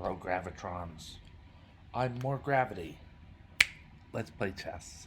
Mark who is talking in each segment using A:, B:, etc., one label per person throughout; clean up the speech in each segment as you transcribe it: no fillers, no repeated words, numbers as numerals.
A: zero gravitrons. I'm more gravity. Let's play chess.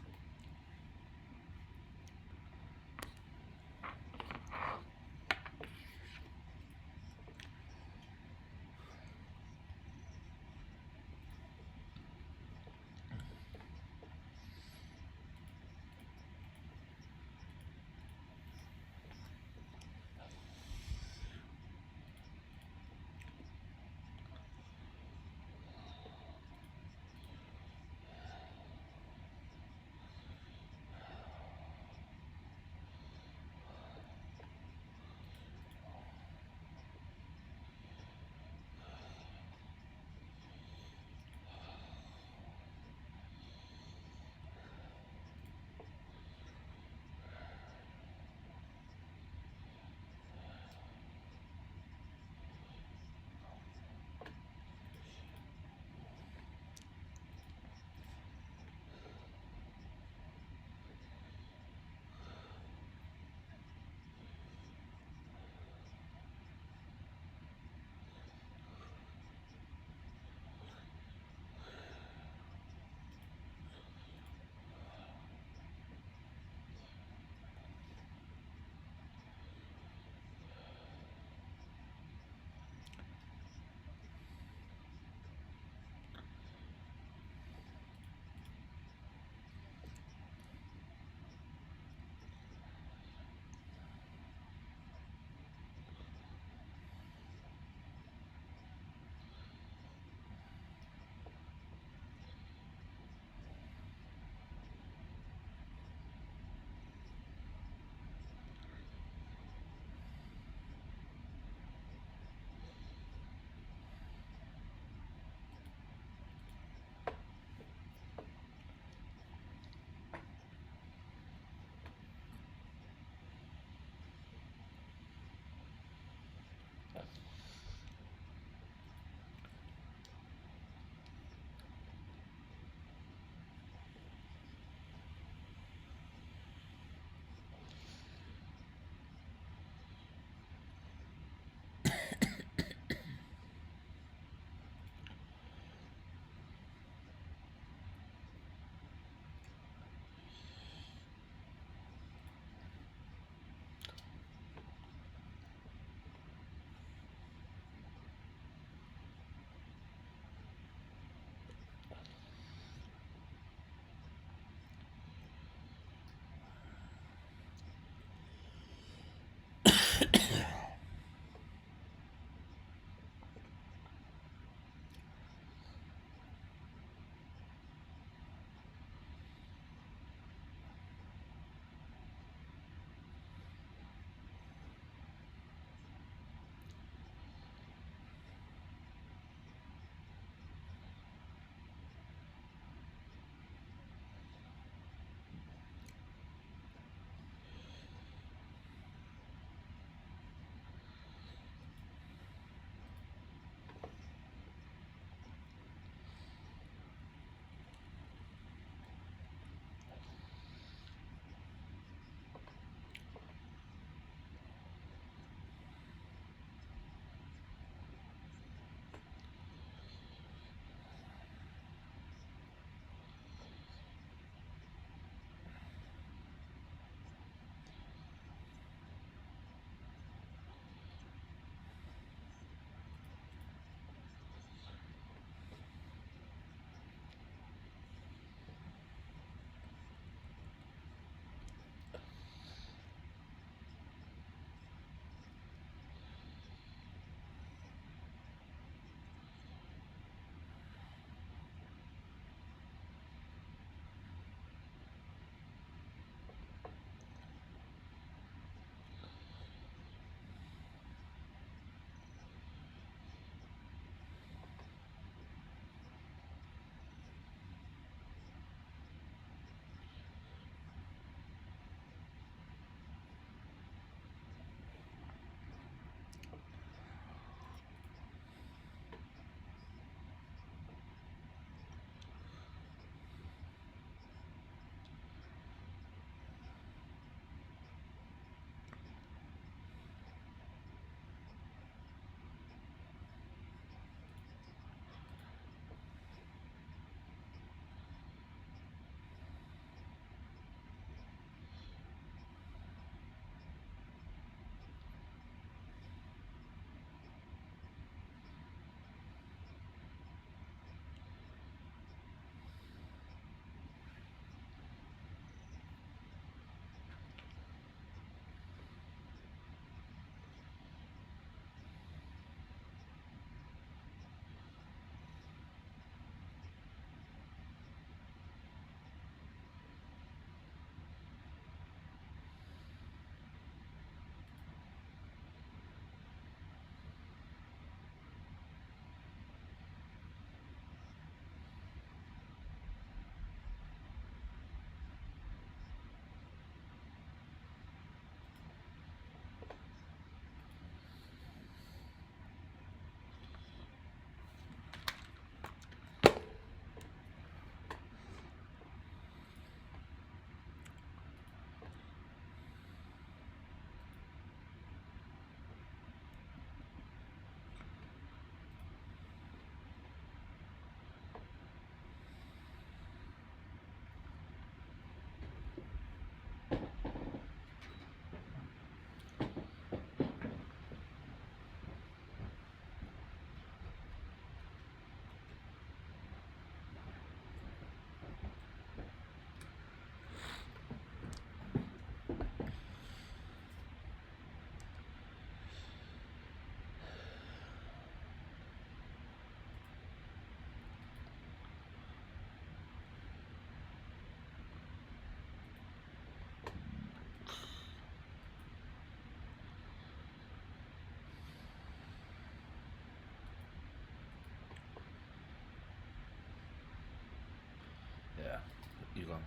A: you go.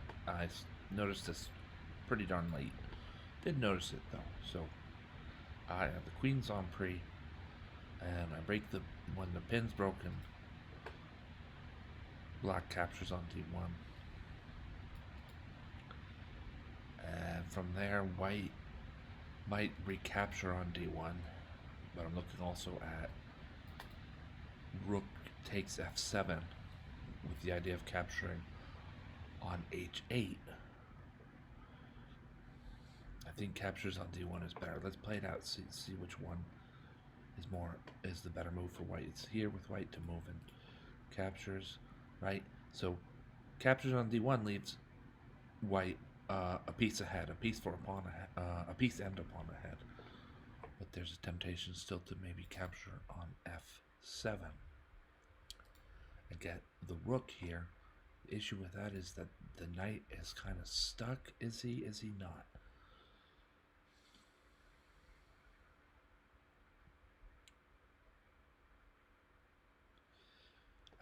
A: Noticed this pretty darn late. Did notice it though. So I have the queen's on pre, and I break the when the pin's broken. Black captures on d1, and from there white might recapture on d1, but I'm looking also at rook takes f7 with the idea of capturing on h8. I think captures on d1 is better. Let's play it out, see which one is the better move for white. It's here with white to move in captures, right? So captures on d1 leaves white a piece ahead, a piece for a pawn ahead, a piece and a pawn ahead. But there's a temptation still to maybe capture on f7 and get the rook here. The issue with that is that the knight is kind of stuck. Is he not?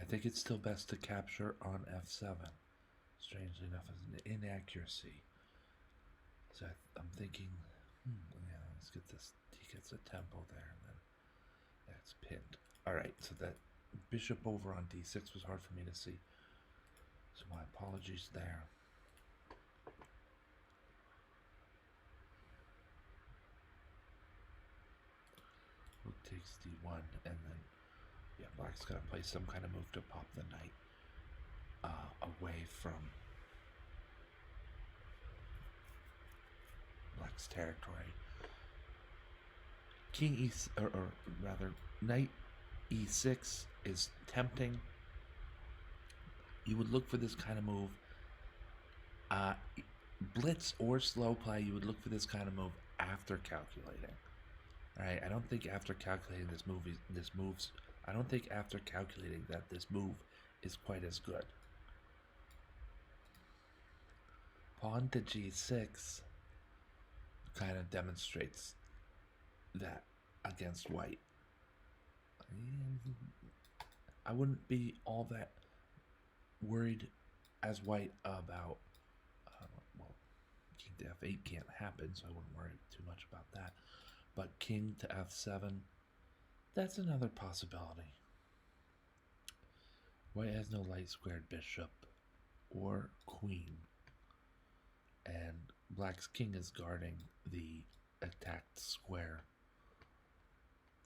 A: I think it's still best to capture on f7. Strangely enough, as an inaccuracy. So I'm thinking, yeah, let's get this. He gets a tempo there, and then that's pinned. All right, so that bishop over on d6 was hard for me to see. So my apologies there. Rook takes d1, and then yeah, black's got to play some kind of move to pop the knight away from black's territory. King e, or rather, knight e6 is tempting. You would look for this kind of move. Blitz or slow play, you would look for this kind of move after calculating. All right, I don't think after calculating I don't think after calculating that this move is quite as good. Pawn to g6 kind of demonstrates that against white. I wouldn't be all that worried as white about, well, king to f8 can't happen, so I wouldn't worry too much about that. But king to f7, that's another possibility. White has no light squared bishop or queen, and black's king is guarding the attacked square,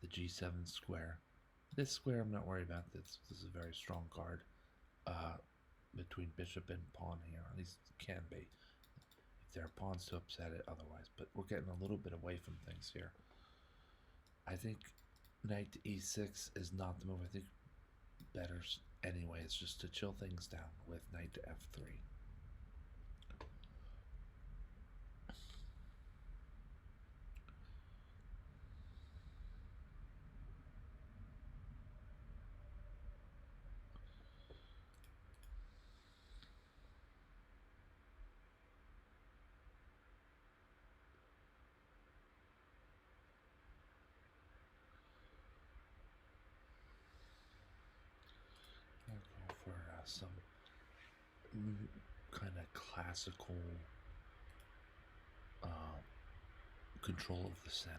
A: the g7 square. This square I'm not worried about. This is a very strong guard between bishop and pawn here. At least it can be. If there are pawns to upset it otherwise. But we're getting a little bit away from things here. I think knight to e6 is not the move. I think better anyway is just to chill things down with knight to f3. For some kind of classical control of the center.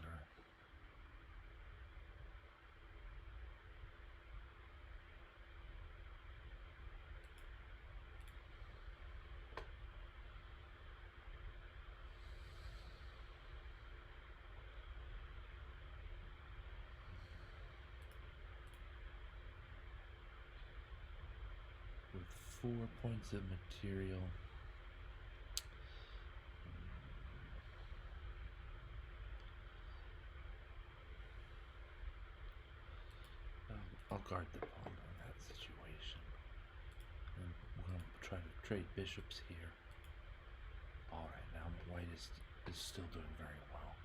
A: With 4 points of material. I'll guard the pawn in that situation. And we're going to try to trade bishops here. Alright, now white is still doing very well.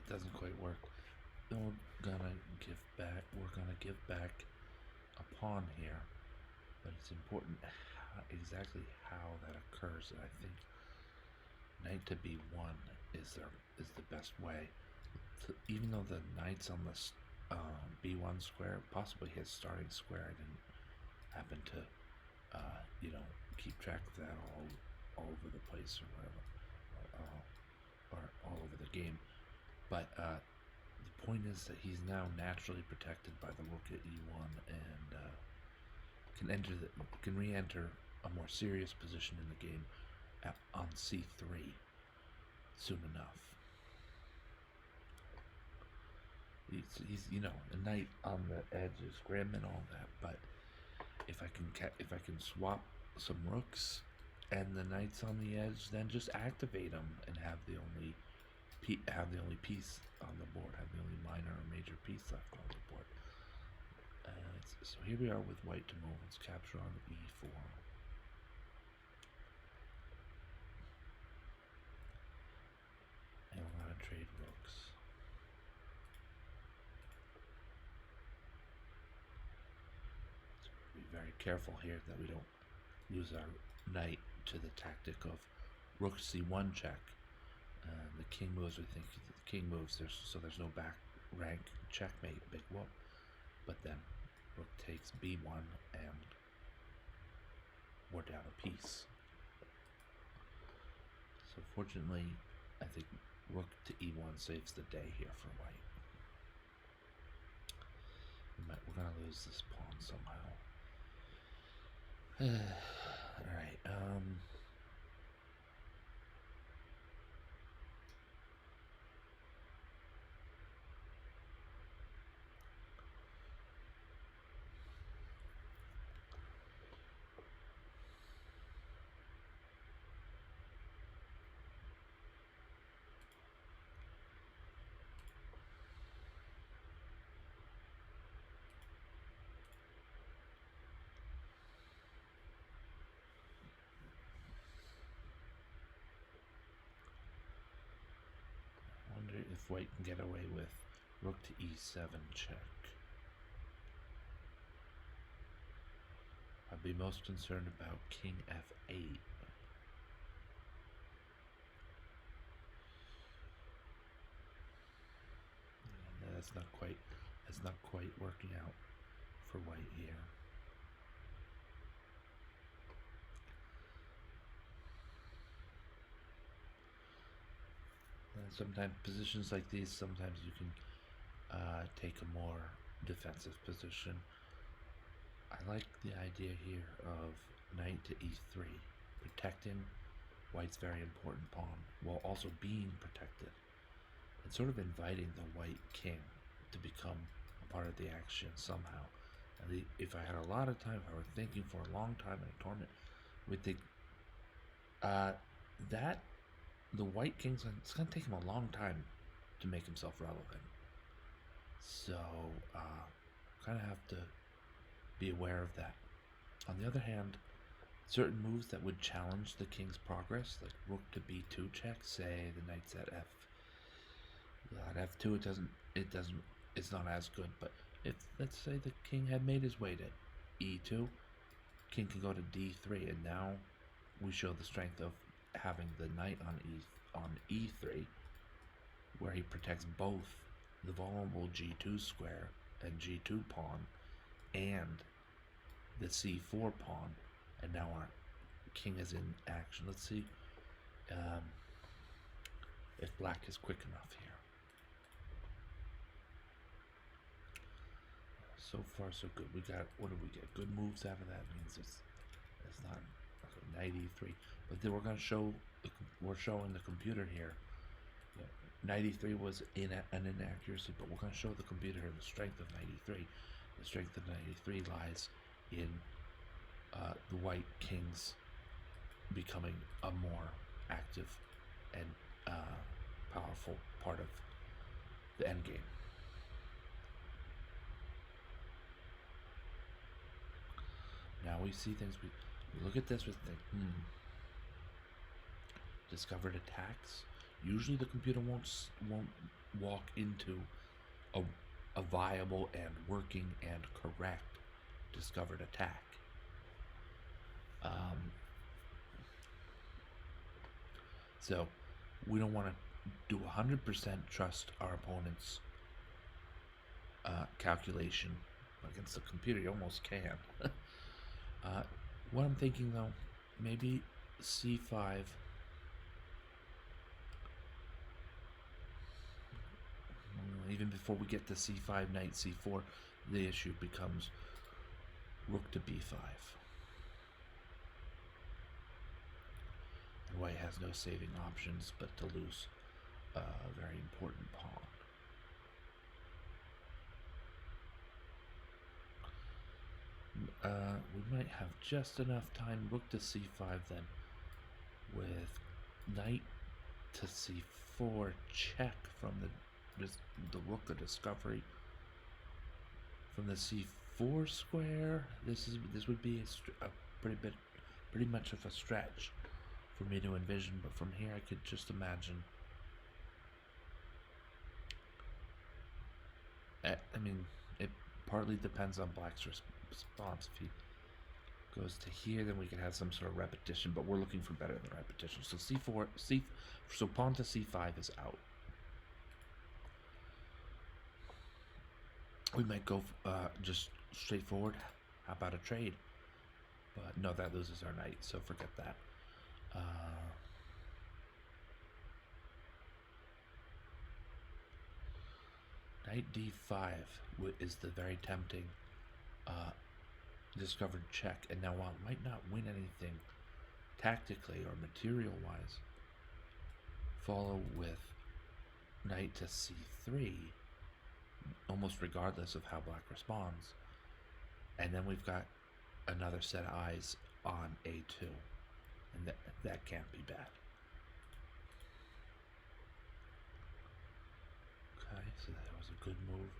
A: it doesn't quite work. Then we're gonna give back. We're gonna give back a pawn here, but it's important exactly how that occurs. And I think knight to b1 is the best way. So even though the knight's on the b1 square, possibly his starting square, I didn't happen to keep track of that all over the place or whatever, or all over the game. But the point is that he's now naturally protected by the rook at e1 and can re-enter a more serious position in the game on c3 soon enough. He's a knight on the edge is grim and all that, but if I can swap some rooks and the knight's on the edge, then just activate them and have the only piece on the board, have the only minor or major piece left on the board. So here we are with white to move. Let's capture on e4. And we're going to trade rooks. So be very careful here that we don't lose our knight to the tactic of rook c1 check. The king moves. We think the king moves. There's no back rank checkmate. Big whoop. But then rook takes b1 and we're down a piece. So fortunately, I think rook to e1 saves the day here for white. We're gonna lose this pawn somehow. All right. If white can get away with rook to e7 check. I'd be most concerned about king f8. And that's not quite working out for white here. Sometimes positions like these, sometimes you can take a more defensive position. I like the idea here of knight to e3, protecting white's very important pawn while also being protected, and sort of inviting the white king to become a part of the action somehow. And if I had a lot of time, if I were thinking for a long time in a tournament, we'd think that the white king's it's going to take him a long time to make himself relevant. So, kind of have to be aware of that. On the other hand, certain moves that would challenge the king's progress, like rook to b2 check, say the knight's at f2, it's not as good. But if let's say the king had made his way to e2, king can go to d3, and now we show the strength of having the knight on e3, where he protects both the vulnerable g2 square and g2 pawn and the c4 pawn, and now our king is in action. Let's see if black is quick enough here. So far so good. What do we get? Good moves out of that. Means it's not knight e3. But then we're showing the computer here. Knight e3 was an inaccuracy, but we're going to show the computer the strength of knight e3. The strength of knight e3 lies in the white kings becoming a more active and powerful part of the endgame. Now we see things, we look at this with the discovered attacks. Usually the computer won't walk into a, a viable and working and correct discovered attack. So we don't want to do 100% trust our opponent's calculation against the computer. You almost can. What I'm thinking though, maybe c5. Even before we get to c5, knight c4, the issue becomes rook to b5. And white has no saving options but to lose a very important pawn. We might have just enough time. Rook to c5 then, with knight to c4 check from the rook of discovery. From the c4 square, this would be a pretty much of a stretch for me to envision. But from here, I could just imagine. I mean, it partly depends on Black's response. If he goes to here, then we can have some sort of repetition, but we're looking for better than repetition. So so pawn to c5 is out. We might go just straightforward. How about a trade? But no, that loses our knight, so forget that. Knight d5 is the very tempting discovered check, and now while it might not win anything tactically or material-wise, follow with knight to c3, almost regardless of how Black responds, and then we've got another set of eyes on a2, and that can't be bad. Okay, so that was a good move.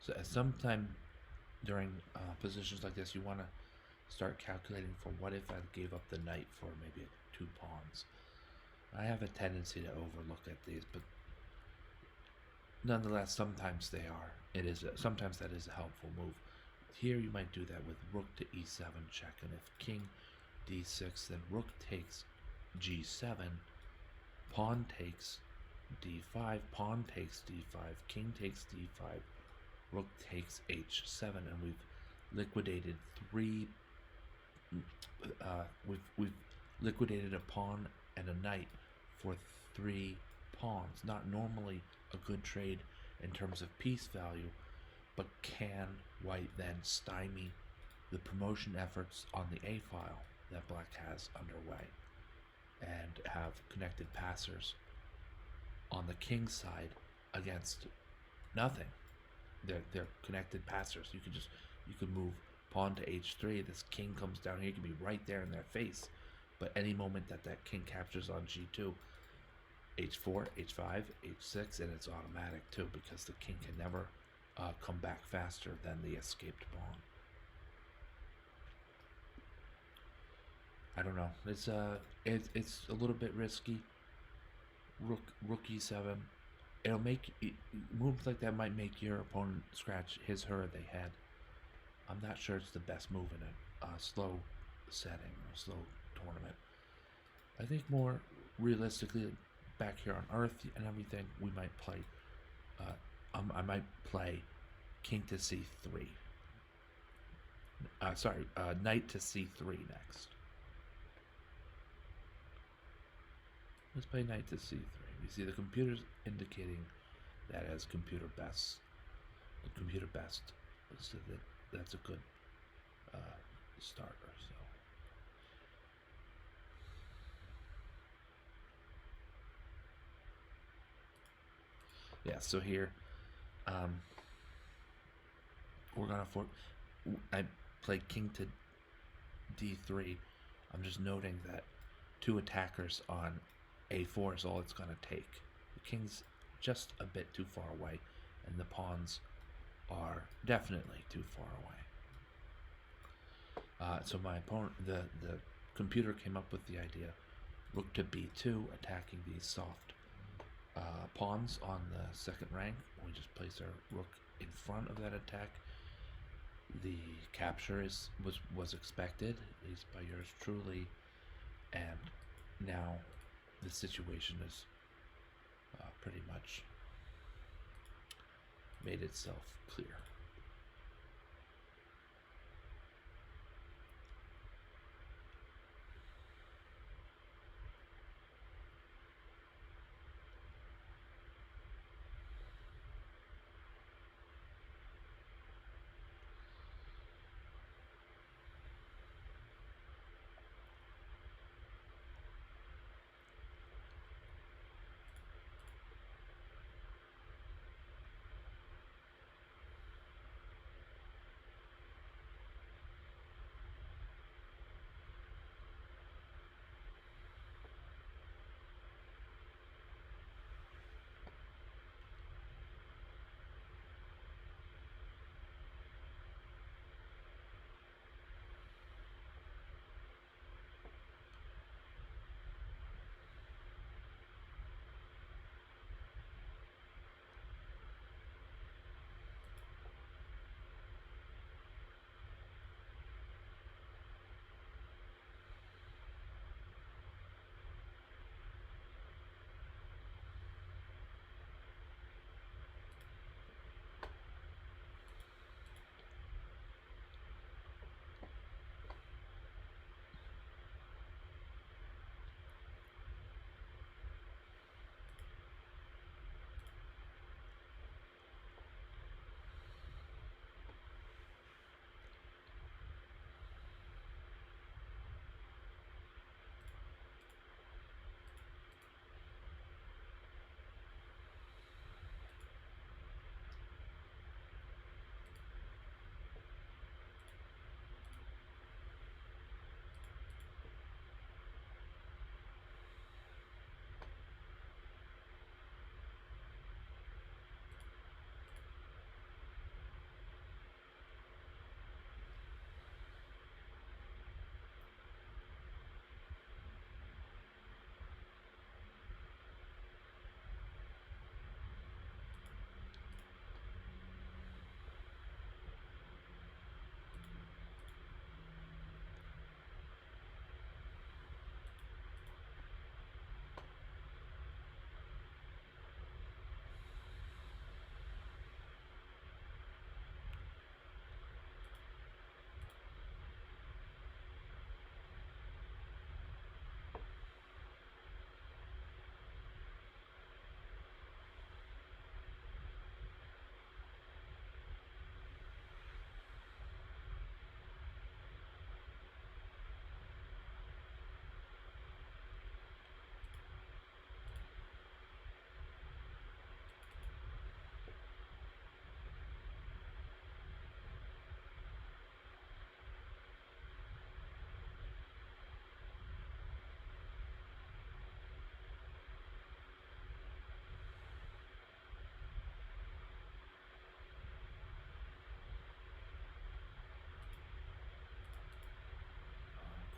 A: So at some time during positions like this, you want to start calculating for what if I gave up the knight for maybe 2 pawns. I have a tendency to overlook at these, but nonetheless, sometimes they are. Sometimes that is a helpful move. Here you might do that with rook to e7 check, and if king d6, then rook takes g7, pawn takes d5, pawn takes d5, king takes d5, rook takes h7, and we've liquidated we've liquidated a pawn and a knight for 3 pawns. Not normally a good trade in terms of piece value, but can white then stymie the promotion efforts on the A file that Black has underway and have connected passers on the king's side against nothing? They're connected passers. You could move pawn to h3. This king comes down here. It can be right there in their face. But any moment that king captures on g2, h4, h5, h6, and it's automatic too, because the king can never come back faster than the escaped pawn. I don't know. It's a little bit risky. Rook e7. It'll make moves like that might make your opponent scratch his her they had. I'm not sure it's the best move in a slow setting or slow tournament. I think more realistically, back here on Earth and everything, we might play. I might play king to c3. Knight to c3 next. Let's play knight to c3. You see the computer's indicating that as computer best. The computer best. So that's a good starter. So. Yeah, so here we're gonna I play king to d3. I'm just noting that 2 attackers on a4 is all it's going to take. The king's just a bit too far away, and the pawns are definitely too far away. So my opponent, the computer came up with the idea: rook to b2, attacking these soft pawns on the second rank. We just place our rook in front of that attack. The capture was expected, at least by yours truly, and now the situation is pretty much made itself clear.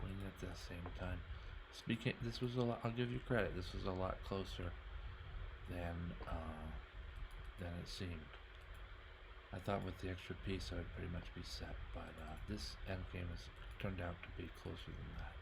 A: Queen at the same time. Speaking, this was a lot. I'll give you credit. This was a lot closer than it seemed. I thought with the extra piece I would pretty much be set, but this endgame has turned out to be closer than that.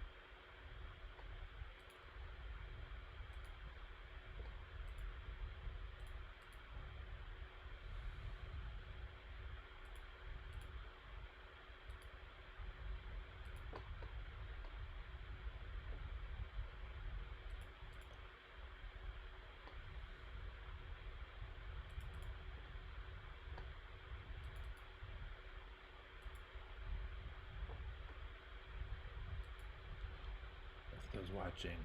A: I was watching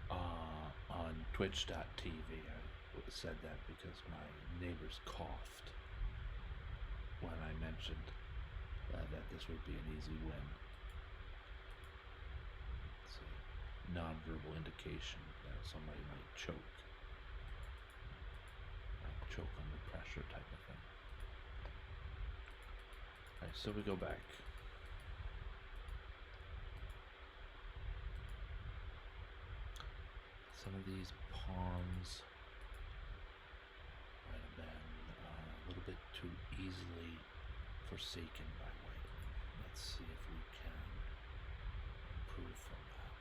A: on Twitch.tv. I said that because my neighbors coughed when I mentioned that this would be an easy win. It's a non-verbal indication that somebody might choke under pressure type of thing. Alright, so we go back. some of these pawns might have been a little bit too easily forsaken by white. Let's see if we can improve from that.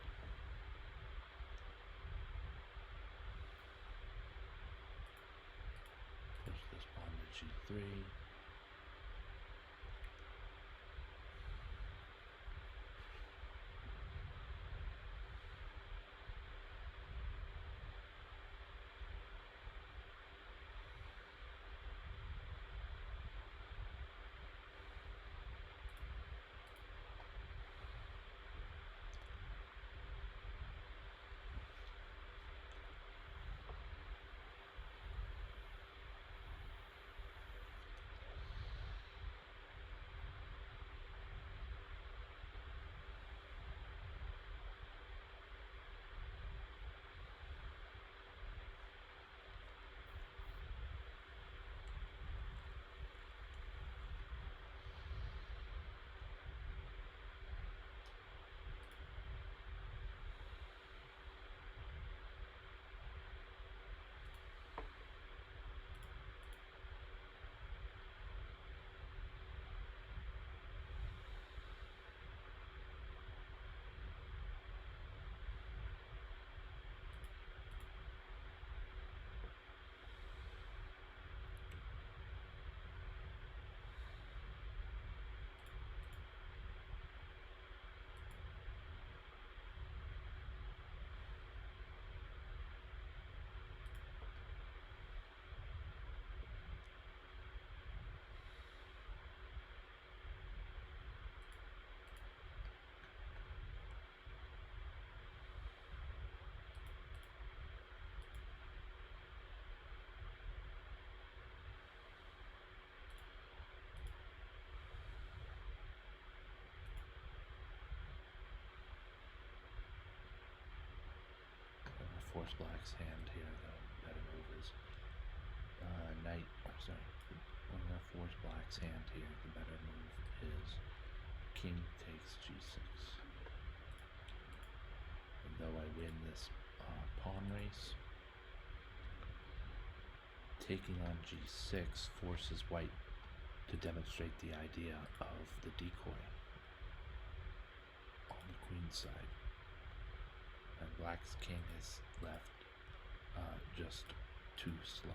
A: Push this pawn to g3. Force black's hand here. The better move is knight. Or sorry, we're gonna force black's hand here. The better move is king takes g6. And though I win this pawn race, taking on g6 forces white to demonstrate the idea of the decoy on the queen side. And black's king is left just too slow.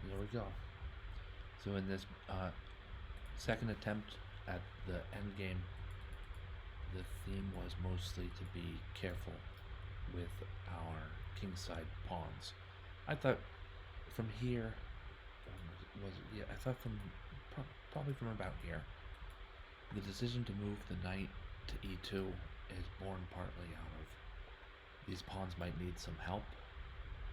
A: There we go. So in this second attempt at the endgame, the theme was mostly to be careful with our kingside pawns. I thought from here, I thought from probably from about here, the decision to move the knight to e2 is born partly out of these pawns might need some help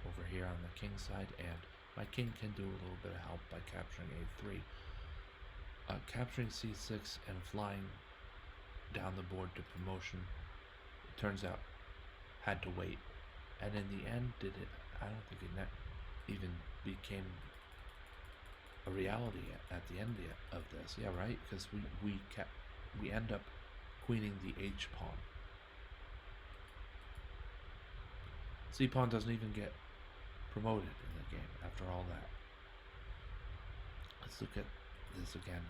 A: over here on the king side, and my king can do a little bit of help by capturing a3. Capturing c6 and flying down the board to promotion, it turns out, had to wait. And in the end, I don't think it even became a reality at the end of this. Yeah, right? Because we end up queening the h pawn. C pawn doesn't even get promoted in the game after all that. Let's look at this again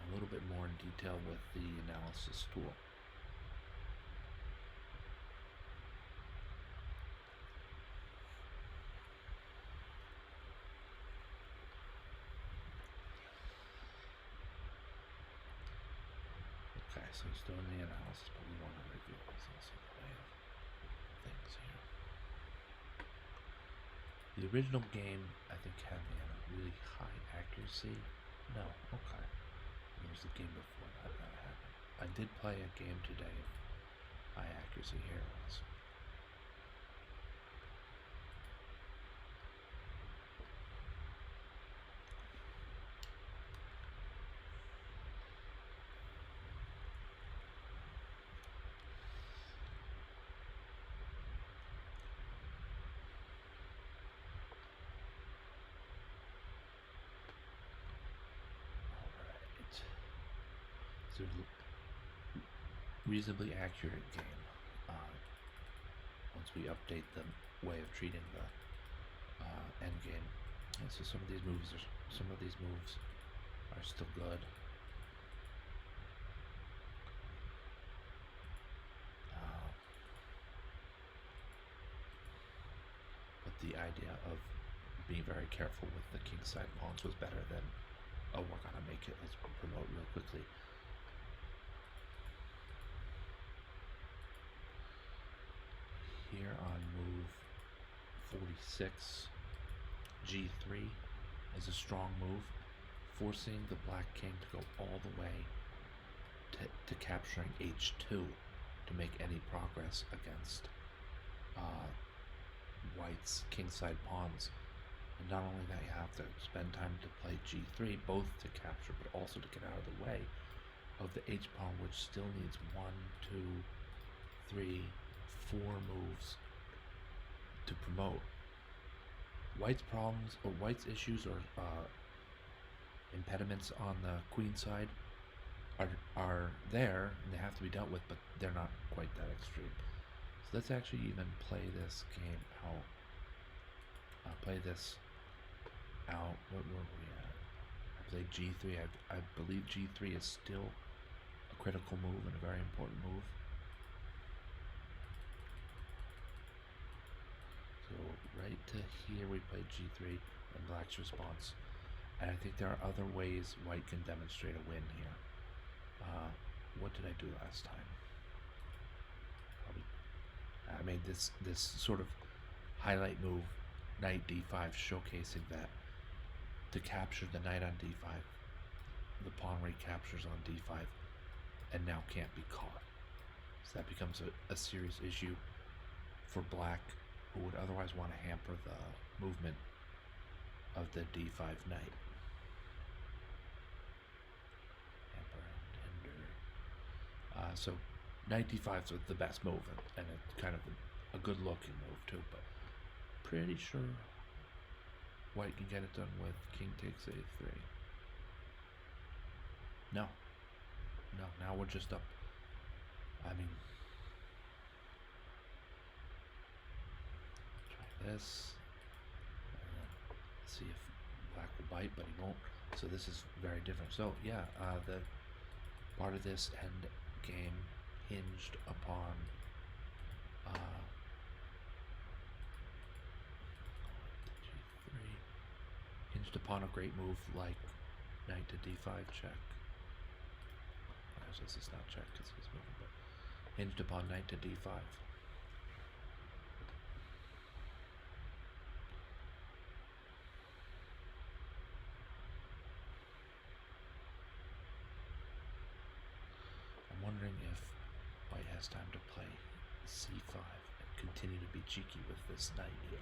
A: a little bit more in detail with the analysis tool. Okay, so he's doing the analysis, but we want to review this also the way of things here. The original game, I think, had me at a really high accuracy. No, okay. It was the game before that that happened. I did play a game today of high accuracy heroes. Alright. So, reasonably accurate game. Once we update the way of treating the end game. And so some of these moves are still good. But the idea of being very careful with the kingside pawns was better than, oh, we're gonna make it, let's promote real quickly. Here on move 46, G3 is a strong move, forcing the black king to go all the way to capturing H2 to make any progress against white's kingside pawns. And not only that, you have to spend time to play G3, both to capture but also to get out of the way of the H pawn, which still needs 1, 2, 3, 4 moves to promote. White's problems, or White's issues, or impediments on the queen side are there, and they have to be dealt with, but they're not quite that extreme. So let's actually even play this game out. Play this out. What were we at? I played G3. I believe G3 is still a critical move and a very important move. So right to here we played G3 and black's response. And I think there are other ways white can demonstrate a win here. What did I do last time? I made this sort of highlight move, knight d5, showcasing that to capture the knight on d5, the pawn recaptures on d5 and now can't be caught. So that becomes a serious issue for black, who would otherwise want to hamper the movement of the d5 knight. So knight d5 is the best move, and it's kind of a good looking move too, but pretty sure white can get it done with king takes a3. No, now we're just up. I mean, try this, see if black will bite, but he won't. So this is very different. So yeah, the part of this end game hinged upon a great move like knight to d5 check. Actually, this is not check because he's moving, but hinged upon knight to d5. I'm wondering if white has time to play c5 and continue to be cheeky with this knight here.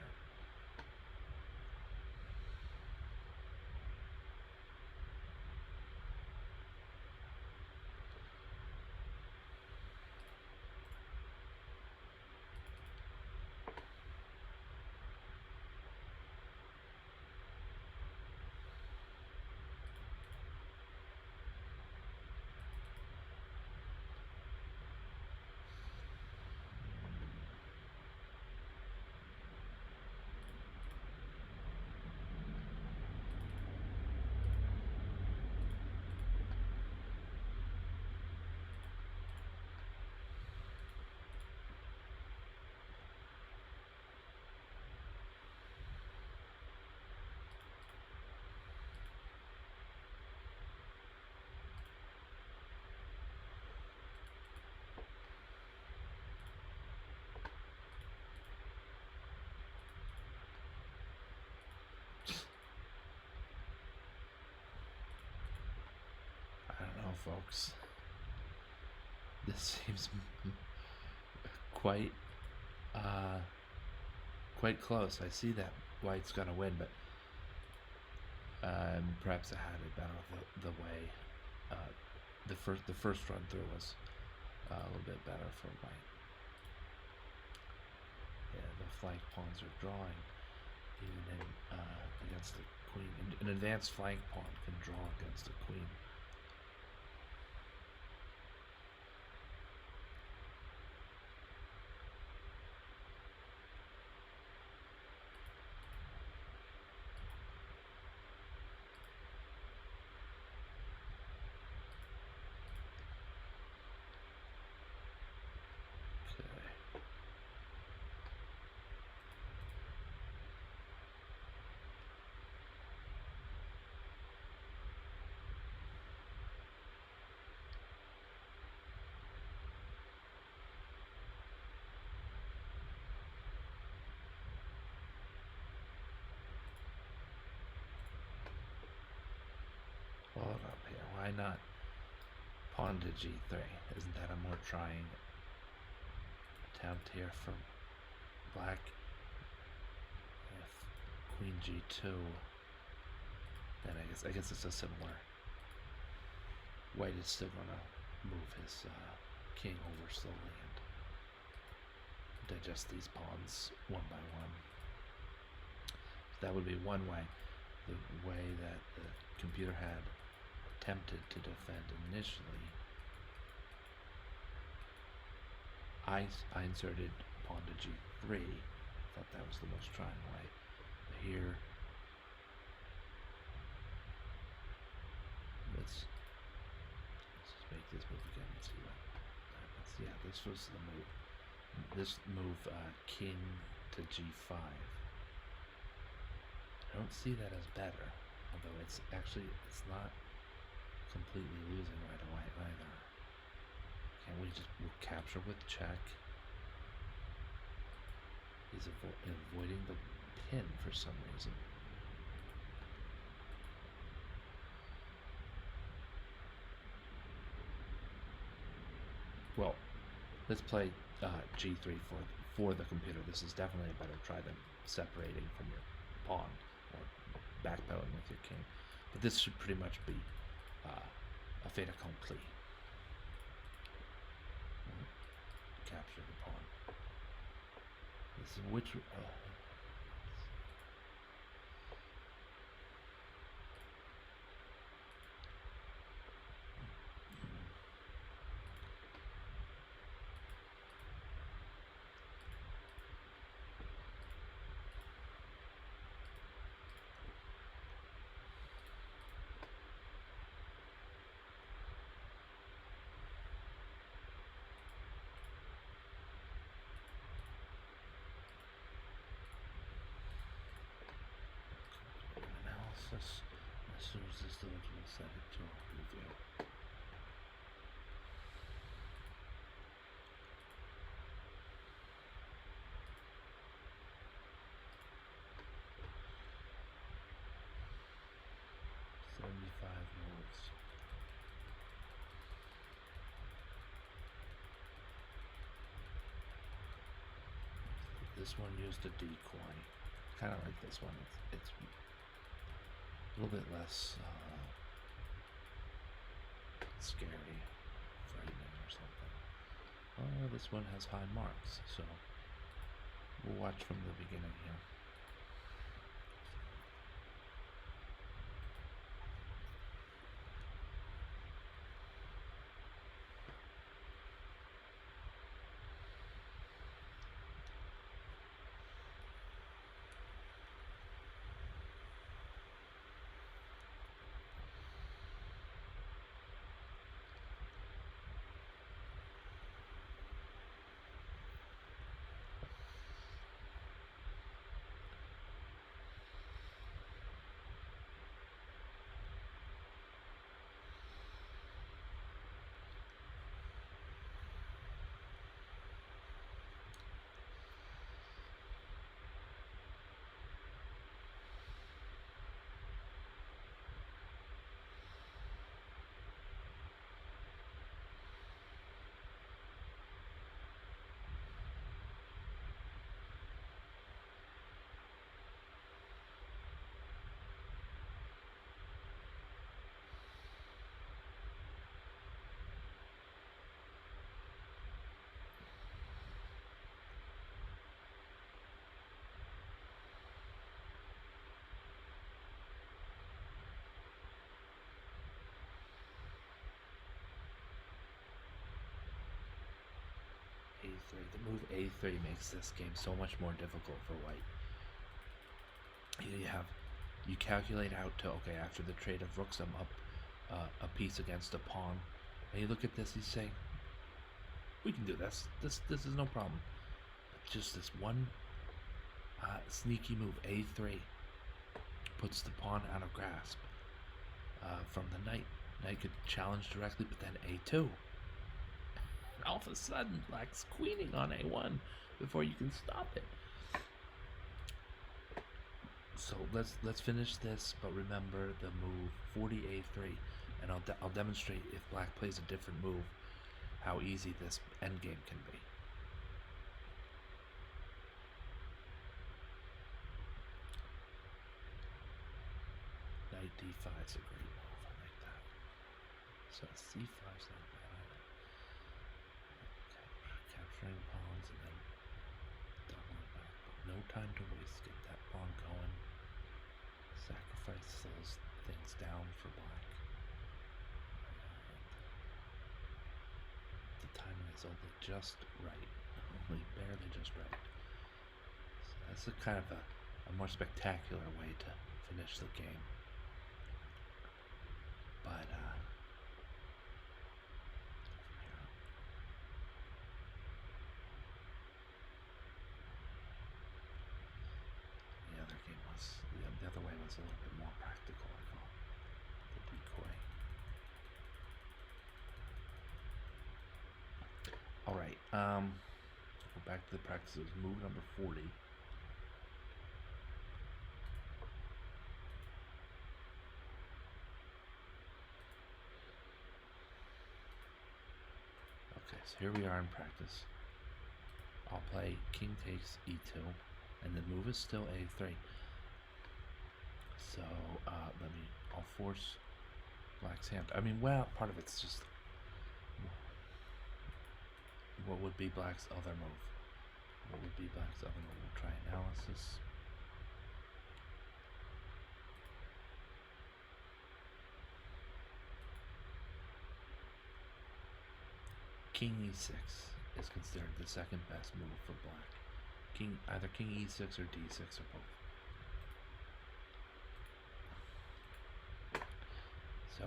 A: folks. This seems quite quite close. I see that White's gonna win, but perhaps I had it better the way the first run through was a little bit better for White. Yeah, the flank pawns are drawing even in against the queen. An advanced flank pawn can draw against a queen. Hold up here. Why not pawn to g3? Isn't that a more trying attempt here for black? If queen g2, then I guess it's a similar. White is still gonna move his king over slowly and digest these pawns one by one. That would be one way. The way that the computer had attempted to defend initially, I inserted pawn to g3. Thought that was the most trying way. But here, let's just make this move again and see what happens. Yeah, this was the move. This move, king to g5. I don't see that as better, although it's not completely losing right away either. Can't we just capture with check? He's avoiding the pin for some reason. Well, let's play g3 for the computer. This is definitely a better try than separating from your pawn or backpedaling with your king. But this should pretty much be a fait accompli. Capture the pawn. This is which. As soon as this village will set it to review. Moves. This one used a decoy. Kind of like this one. It's a little bit less scary, frightening or something. Oh, this one has high marks, so we'll watch from the beginning here. Move a3 makes this game so much more difficult for white. You calculate out to, okay, after the trade of rooks, I'm up a piece against a pawn. And you look at this, you say, we can do this. This is no problem. But just this one sneaky move, a3, puts the pawn out of grasp from the knight. Knight could challenge directly, but then a2. And all of a sudden, black's queening on a1 before you can stop it. So let's finish this, but remember the move 40a3, and I'll demonstrate if black plays a different move, how easy this endgame can be. Knight d5 is a great move. I like that. So c5 is not bad either. Capturing pawns and then doubling back, but no time to waste. Get that pawn going. Sacrifice those things down for black. And the timing is only just right. Only barely just right. So that's a kind of a more spectacular way to finish the game. But the other way was a little bit more practical, I thought. The decoy. Alright, go back to the practices. Move number 40. Okay, so here we are in practice. I'll play king takes e2, and the move is still a3. So I'll force black's hand. I mean, well, part of it's just what would be black's other move. What would be black's other move? We'll try analysis. King e6 is considered the second best move for black. Either king e6 or d6 or both. So,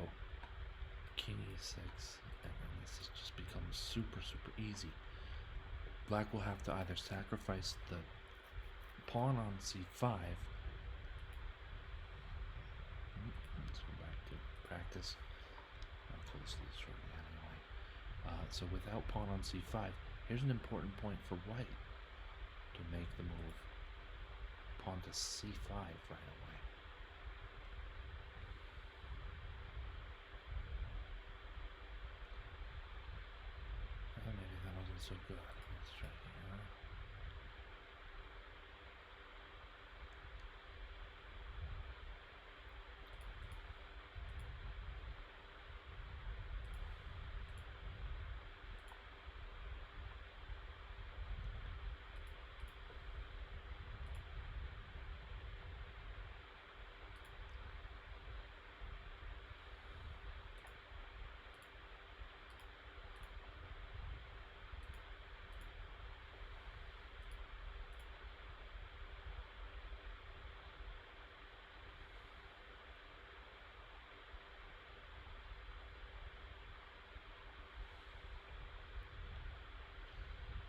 A: king e6, and then this just becomes super easy. Black will have to either sacrifice the pawn on c5. Let's go back to practice. I'll close this shortly anyway. So without pawn on c5, here's an important point for white to make the move pawn to c5 right away. Maybe that wasn't so good. Let's try here.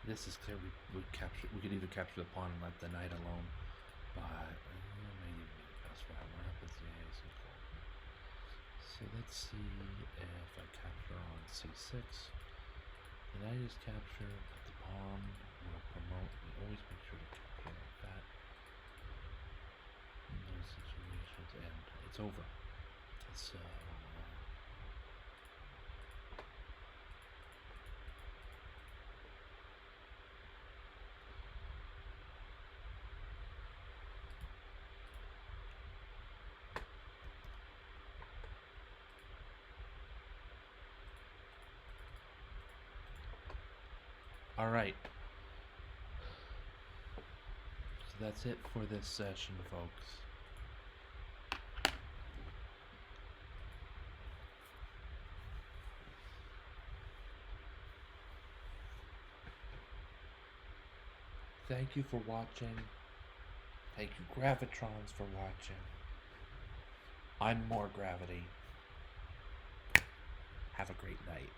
A: This is clear. We could either capture the pawn and let the knight alone, but maybe that's why what happens. So let's see if I capture on c6. The knight is captured, but the pawn will promote. We always make sure to capture like that in those situations, and it's over. So. Alright, so that's it for this session, folks. Thank you for watching. Thank you, Gravitrons, for watching. I'm More Gravity. Have a great night.